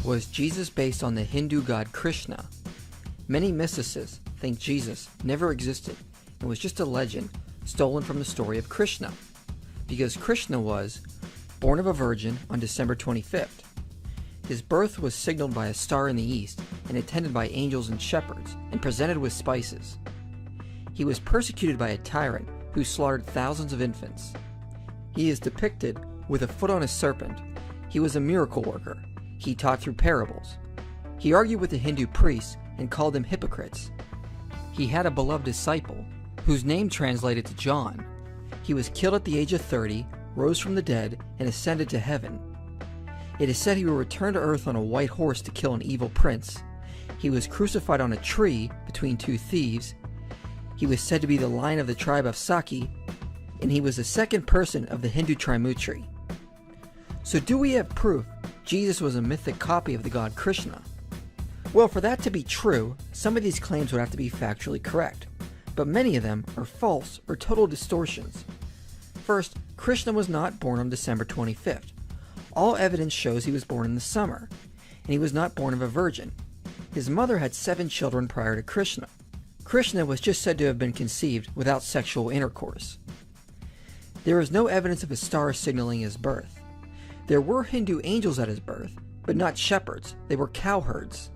Was Jesus based on the Hindu god Krishna? Many mysticists think Jesus never existed and was just a legend stolen from the story of Krishna, because Krishna was born of a virgin on December 25th. His birth was signaled by a star in the east and attended by angels and shepherds and presented with spices. He was persecuted by a tyrant who slaughtered thousands of infants. He is depicted with a foot on a serpent. He was a miracle worker. He taught through parables. He argued with the Hindu priests and called them hypocrites. He had a beloved disciple, whose name translated to John. He was killed at the age of 30, rose from the dead, and ascended to heaven. It is said he will return to earth on a white horse to kill an evil prince. He was crucified on a tree between two thieves. He was said to be the lion of the tribe of Saki, and he was the second person of the Hindu Trimurti. So do we have proof Jesus was a mythic copy of the god Krishna? Well, for that to be true, some of these claims would have to be factually correct, but many of them are false or total distortions. First, Krishna was not born on December 25th. All evidence shows he was born in the summer, and he was not born of a virgin. His mother had 7 children prior to Krishna. Krishna was just said to have been conceived without sexual intercourse. There is no evidence of a star signaling his birth. There were Hindu angels at his birth, but not shepherds. They were cowherds.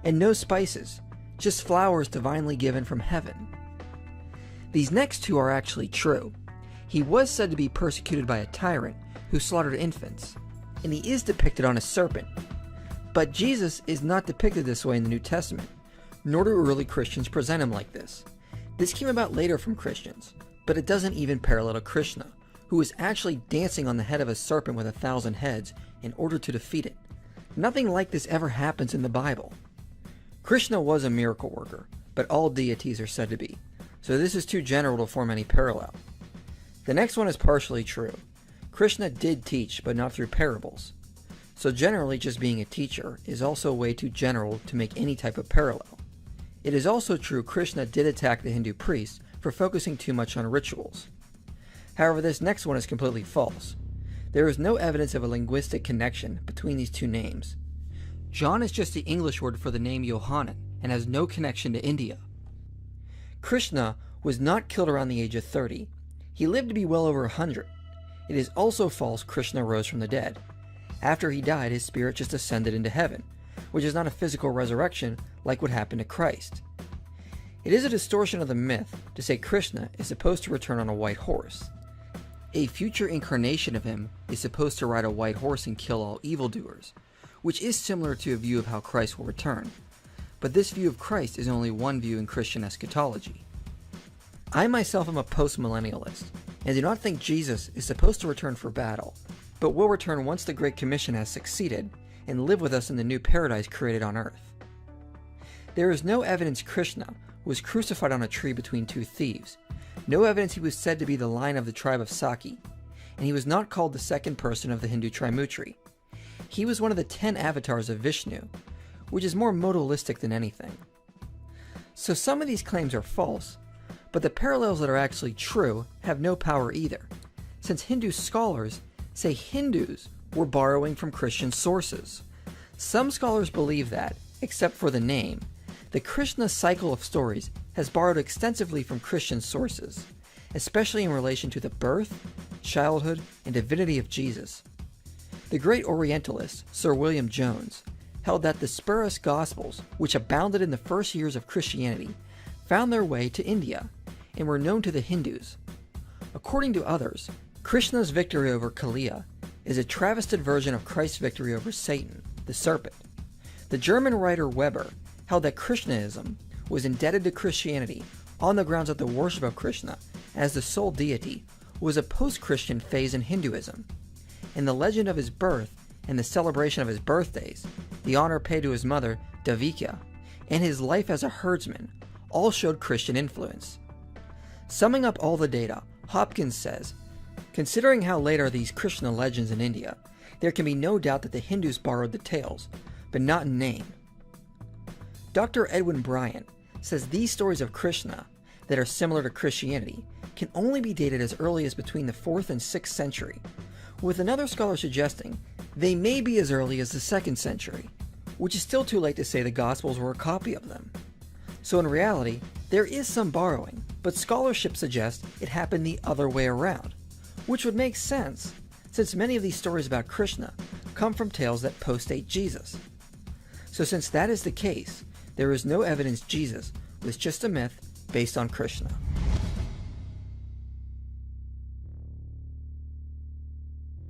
And no spices, just flowers divinely given from heaven. These next two are actually true. He was said to be persecuted by a tyrant who slaughtered infants, and he is depicted on a serpent. But Jesus is not depicted this way in the New Testament, nor do early Christians present him like this. This came about later from Christians, but it doesn't even parallel to Krishna, who is actually dancing on the head of a serpent with 1,000 heads in order to defeat it. Nothing like this ever happens in the Bible. Krishna was a miracle worker, but all deities are said to be, so this is too general to form any parallel. The next one is partially true. Krishna did teach, but not through parables. So generally just being a teacher is also way too general to make any type of parallel. It is also true Krishna did attack the Hindu priests for focusing too much on rituals. However, this next one is completely false. There is no evidence of a linguistic connection between these two names. John is just the English word for the name Yohanan and has no connection to India. Krishna was not killed around the age of 30. He lived to be well over 100. It is also false Krishna rose from the dead. After he died, his spirit just ascended into heaven, which is not a physical resurrection like what happened to Christ. It is a distortion of the myth to say Krishna is supposed to return on a white horse. A future incarnation of him is supposed to ride a white horse and kill all evildoers, which is similar to a view of how Christ will return. But this view of Christ is only one view in Christian eschatology. I myself am a post-millennialist, and do not think Jesus is supposed to return for battle, but will return once the Great Commission has succeeded, and live with us in the new paradise created on earth. There is no evidence Krishna was crucified on a tree between two thieves, no evidence he was said to be the lion of the tribe of Saki, and he was not called the second person of the Hindu Trimurti. He was one of the 10 avatars of Vishnu, which is more modalistic than anything. So some of these claims are false, but the parallels that are actually true have no power either, since Hindu scholars say Hindus were borrowing from Christian sources. Some scholars believe that, except for the name, the Krishna cycle of stories has borrowed extensively from Christian sources, especially in relation to the birth, childhood, and divinity of Jesus. The great Orientalist, Sir William Jones, held that the spurious Gospels, which abounded in the first years of Christianity, found their way to India, and were known to the Hindus. According to others, Krishna's victory over Kaliya is a travested version of Christ's victory over Satan, the serpent. The German writer Weber held that Krishnaism was indebted to Christianity on the grounds that the worship of Krishna as the sole deity was a post-Christian phase in Hinduism. In the legend of his birth and the celebration of his birthdays, the honor paid to his mother, Devika, and his life as a herdsman all showed Christian influence. Summing up all the data, Hopkins says, considering how late are these Krishna legends in India, there can be no doubt that the Hindus borrowed the tales, but not in name. Dr. Edwin Bryant says these stories of Krishna that are similar to Christianity can only be dated as early as between the 4th and 6th century, with another scholar suggesting They may be as early as the 2nd century, which is still too late to say the Gospels were a copy of them. So in reality, there is some borrowing, but scholarship suggests it happened the other way around, which would make sense, since many of these stories about Krishna come from tales that postdate Jesus. So since that is the case, there is no evidence Jesus was just a myth based on Krishna.